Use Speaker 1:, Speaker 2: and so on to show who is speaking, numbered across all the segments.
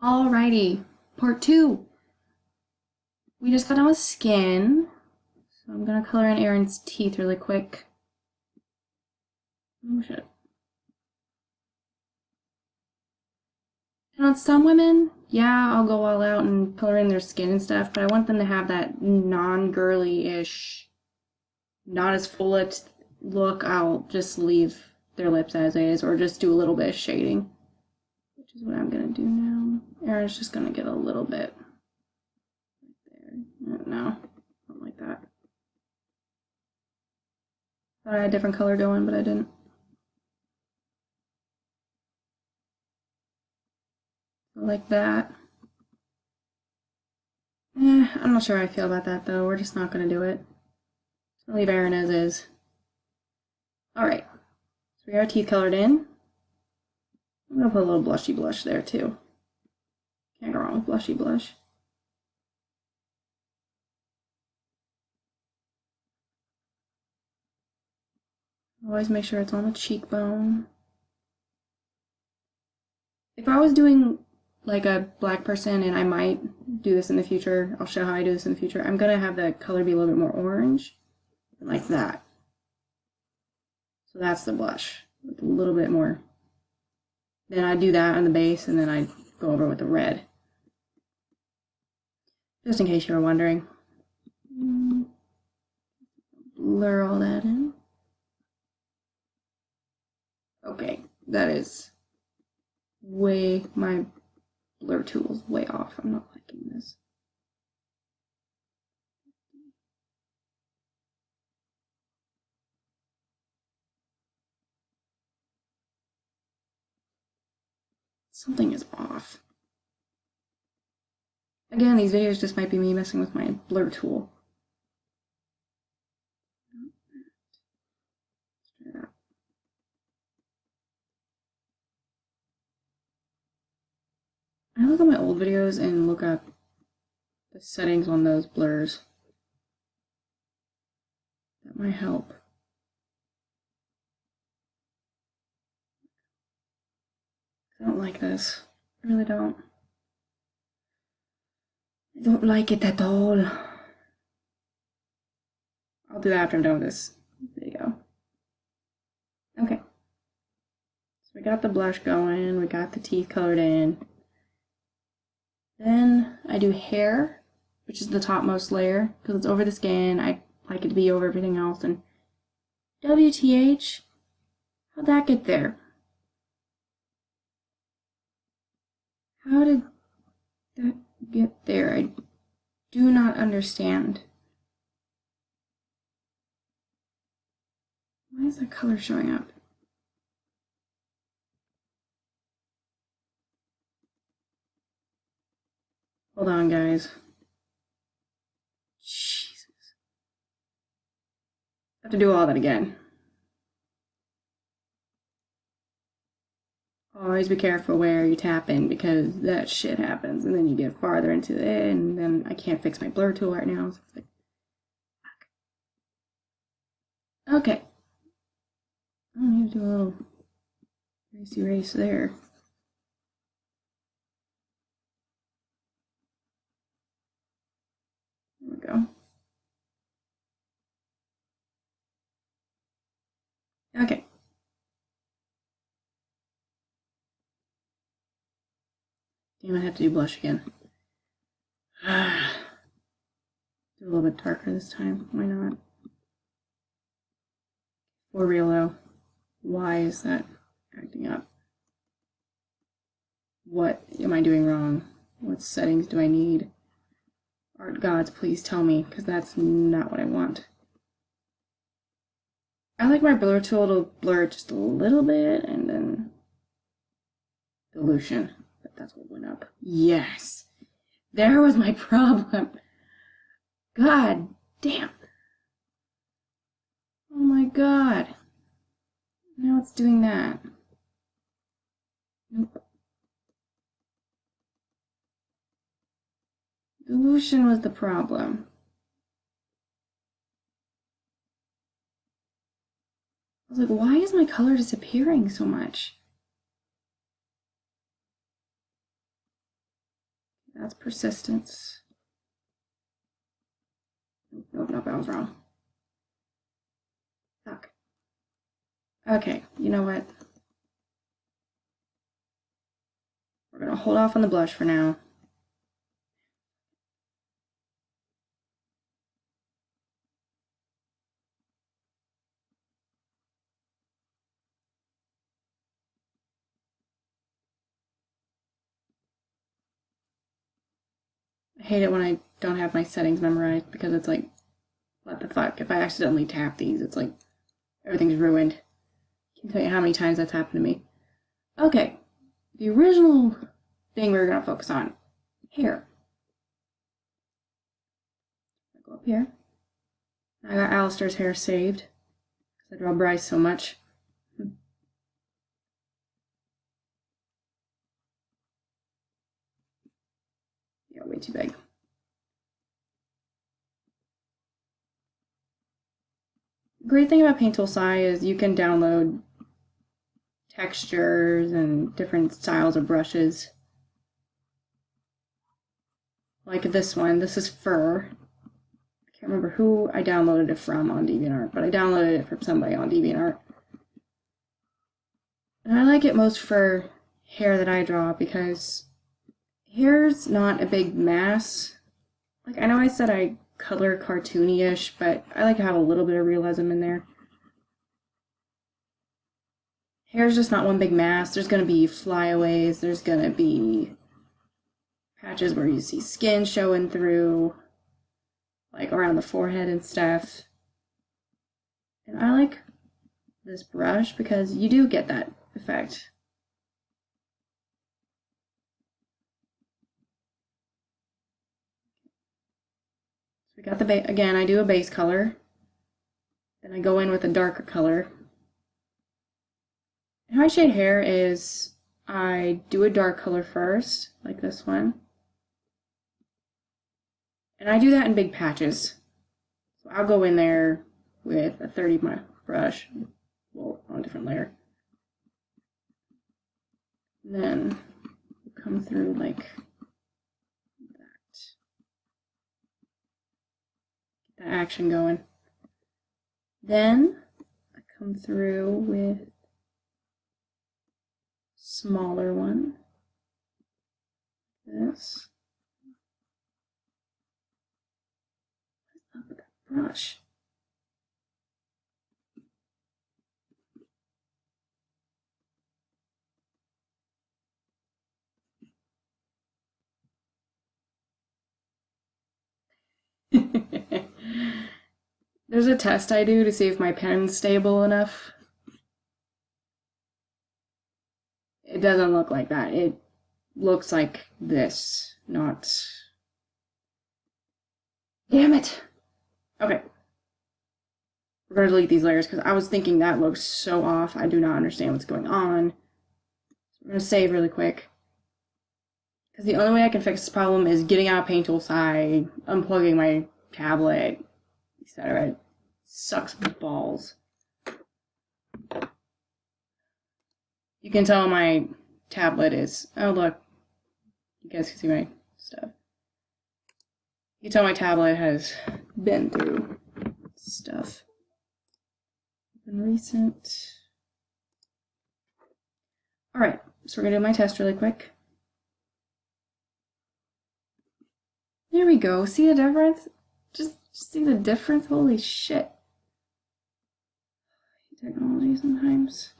Speaker 1: Alrighty, part two. We just got done with skin, so I'm gonna color in Eryn's teeth really quick. Oh shit. And on some women, yeah, I'll go all out and color in their skin and stuff, but I want them to have that non-girly-ish, not as full-lipped look. I'll just leave their lips as is, or just do a little bit of shading, which is what I'm gonna do now. Eryn's just gonna get a little bit there. No, not like that. Thought I had a different color going, but I didn't. Like that. I'm not sure how I feel about that though. We're just not gonna do it. Just leave Eryn as is. Alright. So we got our teeth colored in. I'm gonna put a little blushy blush there too. Can't go wrong with blushy blush. Always make sure it's on the cheekbone. If I was doing like a black person, and I might do this in the future, I'll show how I do this in the future, I'm gonna have the color be a little bit more orange, like that. So that's the blush, with a little bit more. Then I do that on the base, and then I go over with the red. Just in case you were wondering. Blur all that in. Okay, that is way, my blur tool's way off. I'm not liking this. Something is off. Again, these videos just might be me messing with my blur tool. I look at my old videos and look up the settings on those blurs. That might help. I don't like this. I really don't. I don't like it at all. I'll do that after I'm done with this video. Okay. So we got the blush going, we got the teeth colored in. Then I do hair, which is the topmost layer, because it's over the skin. I like it to be over everything else. And WTH, how'd that get there? How did that get there? I do not understand. Why is that color showing up? Hold on, guys. Jesus. I have to do all that again. Always be careful where you tap in, because that shit happens, and then you get farther into it, and then I can't fix my blur tool right now. So it's like, fuck. Okay. I need to do a little erase there. There we go. Okay. Damn, I have to do blush again. Do a little bit darker this time. Why not? For real though, why is that acting up? What am I doing wrong? What settings do I need? Art gods, please tell me, because that's not what I want. I like my blur tool to blur just a little bit, and then dilution. But that's what went up. Yes! There was my problem. God damn. Oh my god. Now it's doing that. Nope. Dilution was the problem. I was like, why is my color disappearing so much? That's persistence. Nope, I was wrong. Fuck. Okay, you know what? We're gonna hold off on the blush for now. I hate it when I don't have my settings memorized because it's like, what the fuck? If I accidentally tap these, it's like everything's ruined. I can't tell you how many times that's happened to me. Okay, the original thing we were gonna focus on, hair. I go up here. I got Alistair's hair saved because I draw Bryce so much. Yeah, way too big. Great thing about Paint Tool Sai is you can download textures and different styles of brushes. Like this one, this is fur. I can't remember who I downloaded it from on DeviantArt, but I downloaded it from somebody on DeviantArt. And I like it most for hair that I draw because hair's not a big mass. Like, I know I said I color cartoony-ish, but I like to have a little bit of realism in there. Hair's just not one big mass. There's going to be flyaways. There's going to be patches where you see skin showing through, like around the forehead and stuff. And I like this brush because you do get that effect. So we got the base. Again, I do a base color. Then I go in with a darker color. And how I shade hair is I do a dark color first, like this one. And I do that in big patches. So I'll go in there with a 30 brush, well, on a different layer. And then come through like that. Get that action going. Then I come through with smaller one. This. What's up with that brush? There's a test I do to see if my pen's stable enough. It doesn't look like that. It looks like this, not... Damn it! Okay. We're going to delete these layers because I was thinking that looks so off. I do not understand what's going on. So we're going to save really quick. Because the only way I can fix this problem is getting out of Paint Tool Sai, unplugging my tablet, etc. It sucks balls. You can tell my tablet is... Oh, look. You guys can see my stuff. You can tell my tablet has been through stuff. Open recent. Alright, so we're going to do my test really quick. There we go. See the difference? Just see the difference? Holy shit. Technology sometimes.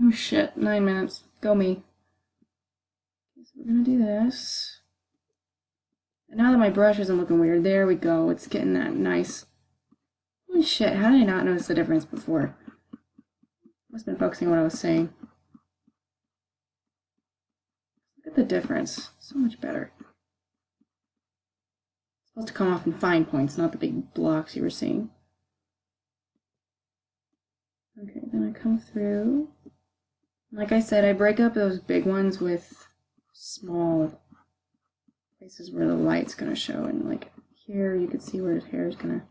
Speaker 1: Oh shit, 9 minutes. Go me. Okay, so we're gonna do this. And now that my brush isn't looking weird, there we go. It's getting that nice. Holy shit, how did I not notice the difference before? Must have been focusing on what I was saying. Look at the difference. So much better. It's supposed to come off in fine points, not the big blocks you were seeing. Okay, then I come through. Like I said, I break up those big ones with small places where the light's going to show. And like here, you can see where his hair is going to...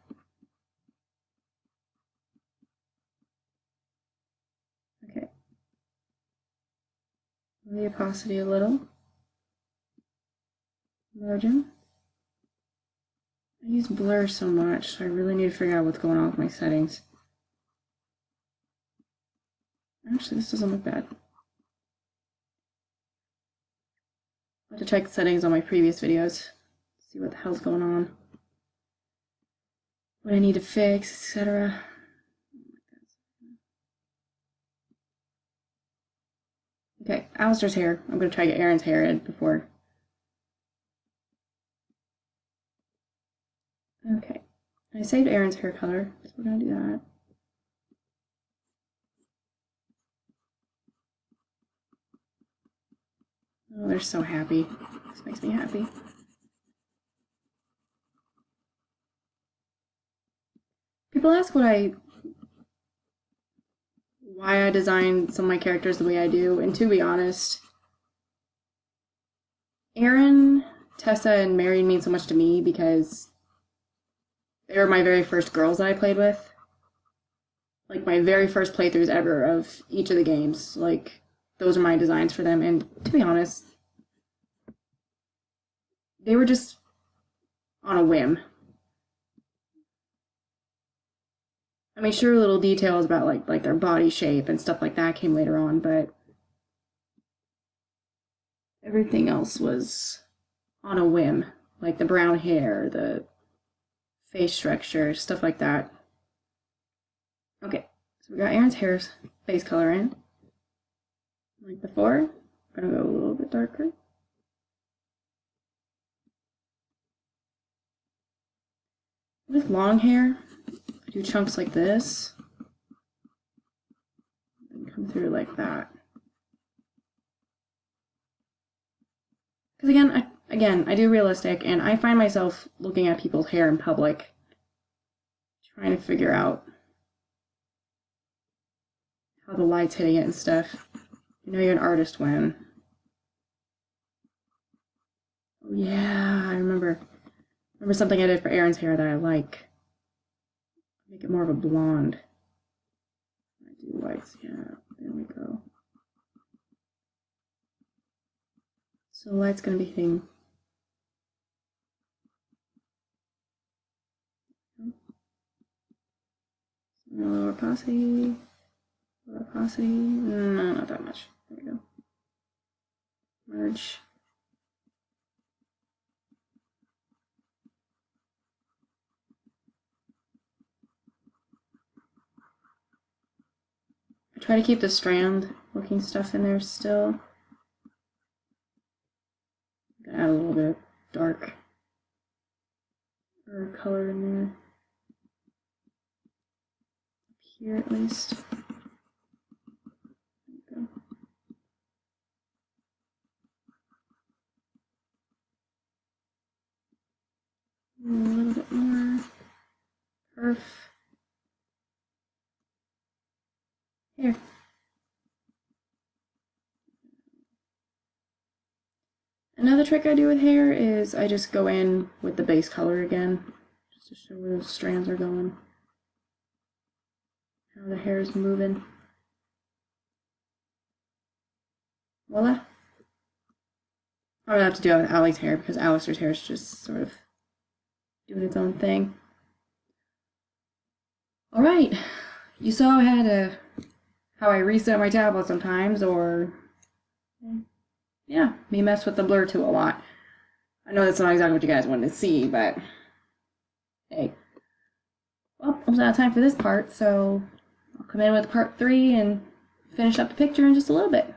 Speaker 1: Okay. the opacity a little. Margin. I use blur so much, so I really need to figure out what's going on with my settings. Actually, this doesn't look bad. I'll have to check the settings on my previous videos, see what the hell's going on, what I need to fix, etc. Okay, Alistair's hair. I'm going to try to get Eryn's hair in before. Okay, I saved Eryn's hair color, so we're going to do that. Oh, they're so happy. This makes me happy. People ask why I designed some of my characters the way I do, and to be honest, Eryn, Tessa, and Mary mean so much to me because they were my very first girls that I played with. Like, my very first playthroughs ever of each of the games. Like, those are my designs for them, and to be honest, they were just on a whim. I mean, sure, little details about like their body shape and stuff like that came later on, but everything else was on a whim. Like the brown hair, the face structure, stuff like that. Okay, so we got Eryn's hair's face color in. Like before, I'm gonna go a little bit darker. With long hair, I do chunks like this. And come through like that. Because again, I do realistic, and I find myself looking at people's hair in public, trying to figure out how the light's hitting it and stuff. You know you're an artist when. Oh yeah, I remember something I did for Eryn's hair that I like. Make it more of a blonde. I do lights, yeah, there we go. So the light's gonna be hitting. A little opacity. No, not that much. There we go. Merge. I try to keep the strand looking stuff in there still. Add a little bit of dark or color in there. Up here at least. A little bit more. Perf. Here. Another trick I do with hair is I just go in with the base color again, just to show where those strands are going, how the hair is moving. Voila. I would have to do it with Ali's hair because Alistair's hair is just sort of doing its own thing. Alright, you saw how I reset my tablet sometimes, or yeah, me mess with the blur tool a lot. I know that's not exactly what you guys wanted to see, but hey. Well, almost out of time for this part, so I'll come in with part 3 and finish up the picture in just a little bit.